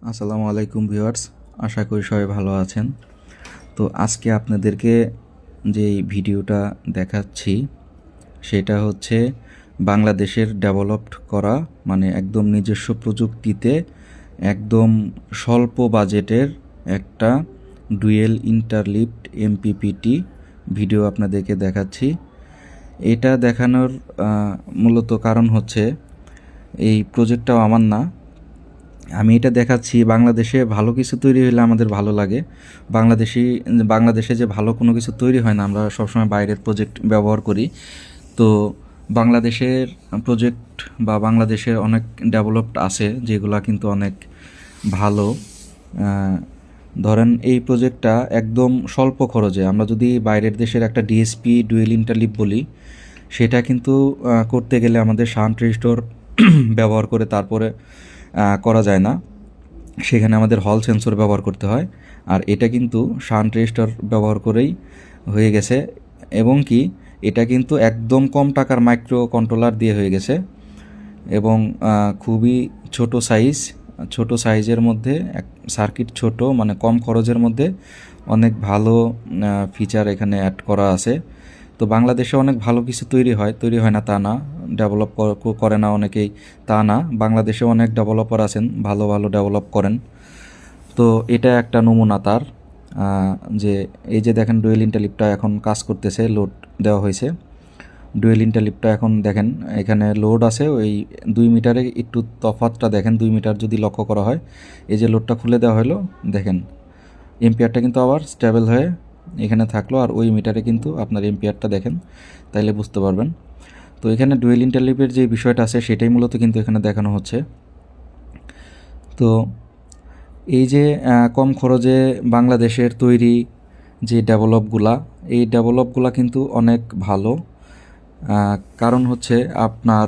আসসালামু আলাইকুম ভিউয়ার্স, আশা করি সবাই ভালো আছেন। তো আজকে আপনাদেরকে যেই ভিডিওটা দেখাচ্ছি সেটা হচ্ছে বাংলাদেশের ডেভেলপড করা, মানে একদম নিজস্ব প্রযুক্তিতে একদম স্বল্প বাজেটের একটা ডুয়েল ইন্টারলিফট এমপিপিটি ভিডিও আপনাদেরকে দেখাচ্ছি। এটা দেখানোর মূলত কারণ হচ্ছে এই প্রজেক্টটাও আমার না, আমি এটা দেখাচ্ছি বাংলাদেশে ভালো কিছু তৈরি হলে আমাদের ভালো লাগে। বাংলাদেশে যে ভালো কোনো কিছু তৈরি হয় না, আমরা সবসময় বাইরের প্রজেক্ট ব্যবহার করি। তো বাংলাদেশের প্রজেক্ট বা বাংলাদেশে অনেক ডেভেলপড আছে যেগুলা কিন্তু অনেক ভালো। ধরেন এই প্রজেক্টটা একদম স্বল্প খরচে, আমরা যদি বাইরের দেশের একটা ডিএসপি ডুয়েল ইন্টারলিপ বলি, সেটা কিন্তু করতে গেলে আমাদের শান্ট রেজিস্টর ব্যবহার করে তারপরে করা যায় না, সেখানে আমাদের হল সেন্সর ব্যবহার করতে হয়। আর এটা কিন্তু শান্ট রেজিস্টার ব্যবহার করেই হয়ে গেছে, এবং কি এটা কিন্তু একদম কম টাকার মাইক্রো কন্ট্রোলার দিয়ে হয়ে গেছে, এবং খুবই ছোট সাইজের মধ্যে সার্কিট ছোট, মানে কম খরচের মধ্যে অনেক ভালো ফিচার এখানে অ্যাড করা আছে। তো বাংলাদেশে অনেক ভালো কিছু তৈরি হয় না তা না, ডেভেলপ করে না অনেকেই তা না, বাংলাদেশে অনেক ডেভেলপার আছেন ভালো ভালো ডেভেলপ করেন। তো এটা একটা নমুনা তার, যে এই যে দেখেন ডুয়েল ইন্টারলিপটা এখন কাজ করতেছে, লোড দেওয়া হয়েছে। ডুয়েল ইন্টারলিপটা এখন দেখেন এখানে লোড আছে, ওই 2 মিটারে একটু তফাতটা দেখেন, 2 মিটার যদি লক্ষ্য করা হয়, এই যে লোডটা খুলে দেওয়া হলো দেখেন, এম্পিয়ারটা কিন্তু আবার স্টেবল হয়ে এখানে থাকলো, আর ওই মিটারে কিন্তু আপনার এম্পিয়ারটা দেখেন, তাইলে বুঝতে পারবেন। তো এখানে ডুয়েল ইন্টারলিপের যে বিষয়টা আছে সেটাই মূলত কিন্তু এখানে দেখানো হচ্ছে। তো এই যে কম খরচে বাংলাদেশের তৈরি যে এই ডেভেলপগুলা কিন্তু অনেক ভালো। কারণ হচ্ছে আপনার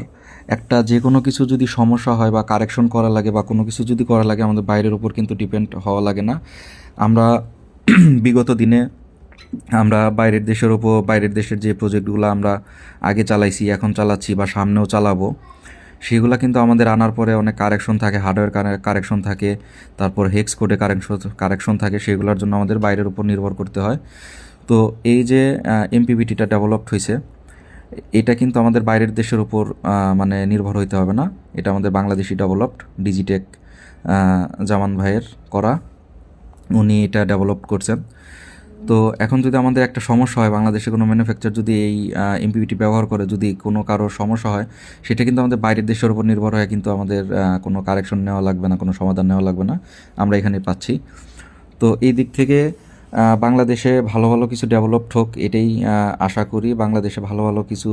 একটা যে কোনো কিছু যদি সমস্যা হয় বা কারেকশন করা লাগে বা কোনো কিছু যদি করা লাগে, আমাদের বাইরের উপর কিন্তু ডিপেন্ড হওয়া লাগে না। আমরা বিগত দিনে আমরা বাইরের দেশের যে প্রজেক্টগুলো আমরা আগে চালাইছি, এখন চালাচ্ছি বা সামনেও চালাবো, সেগুলো কিন্তু আমাদের আনার পরে অনেক কারেকশন থাকে, হার্ডওয়্যার কারেকশন থাকে, তারপর হেক্স কোডে কারেকশন থাকে, সেগুলোর জন্য আমাদের বাইরের উপর নির্ভর করতে হয়। তো এই যে এমপিপিটিটা ডেভেলপড হয়েছে, এটা কিন্তু আমাদের বাইরের দেশের উপর মানে নির্ভর হইতে হবে না, এটা আমাদের বাংলাদেশি ডেভেলপড ডিজিটেক জামান ভাইয়ের করা, উনি এটা ডেভেলপ করছেন। তো এখন যদি আমাদের একটা সমস্যা হয়, বাংলাদেশে কোনো ম্যানুফ্যাকচার যদি এই এমপিপিটি ব্যবহার করে, যদি কোনো কারোর সমস্যা হয়, সেটা কিন্তু আমাদের বাইরের দেশের উপর নির্ভর হয়, কিন্তু আমাদের কোনো কারেকশন নেওয়া লাগবে না, কোনো সমাধান নেওয়া লাগবে না, আমরা এখানে পাচ্ছি। তো এই দিক থেকে বাংলাদেশে ভালো ভালো কিছু ডেভেলপড হোক, এটাই আশা করি। বাংলাদেশে ভালো ভালো কিছু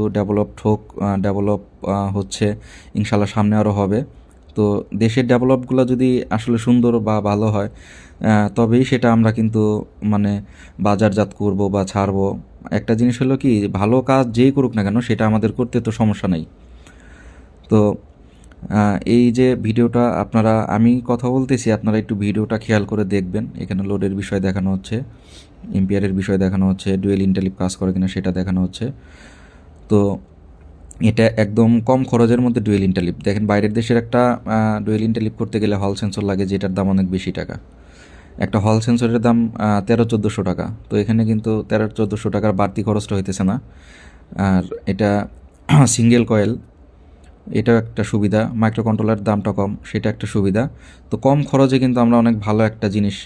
ডেভেলপ হচ্ছে, ইনশাল্লাহ সামনে আরও হবে। তো দেশের ডেভেলপগুলো যদি আসলে সুন্দর বা ভালো হয়, তবেই সেটা আমরা কিন্তু মানে বাজারজাত করব বা ছাড়বো। একটা জিনিস হলো কি, ভালো কাজ যেই করুক না কেন সেটা আমাদের করতে তো সমস্যা নেই। তো এই যে ভিডিওটা আমি কথা বলতেছি, আপনারা একটু ভিডিওটা খেয়াল করে দেখবেন। এখানে লোডের বিষয় দেখানো হচ্ছে, এম্পিয়ারের বিষয় দেখানো হচ্ছে, ডুয়েল ইন্টারলিপ কাজ করে কিনা সেটা দেখানো হচ্ছে। তো এটা একদম কম খরচের মধ্যে ডুয়েল ইন্টারলিপ। দেখেন বাইরের দেশের একটা ডুয়েল ইন্টারলিপ করতে গেলে হল সেন্সর লাগে, যেটার দাম অনেক বেশি টাকা। একটা হল সেন্সরের দাম 1300-1400 টাকা। তো এখানে কিন্তু 1300-1400 টাকার বাড়তি খরচটা হইতেছে না। আর এটা সিঙ্গেল কয়েল, এটাও একটা সুবিধা, মাইক্রো কন্ট্রোলার দামটা কম, সেটা একটা সুবিধা। তো কম খরচে কিন্তু আমরা অনেক ভালো একটা জিনিস,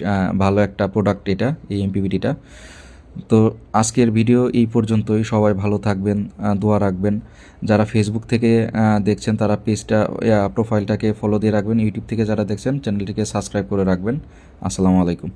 ভালো একটা প্রোডাক্ট এটা, এই এমপিপিটিটা। তো আজকের ভিডিও এই পর্যন্তই। সবাই ভালো থাকবেন, দোয়া রাখবেন। যারা ফেসবুক থেকে দেখছেন তারা প্রোফাইলটাকে ফলো দিয়ে রাখবেন। ইউটিউব থেকে যারা দেখছেন চ্যানেলটিকে সাবস্ক্রাইব করে রাখবেন। আসসালামু আলাইকুম।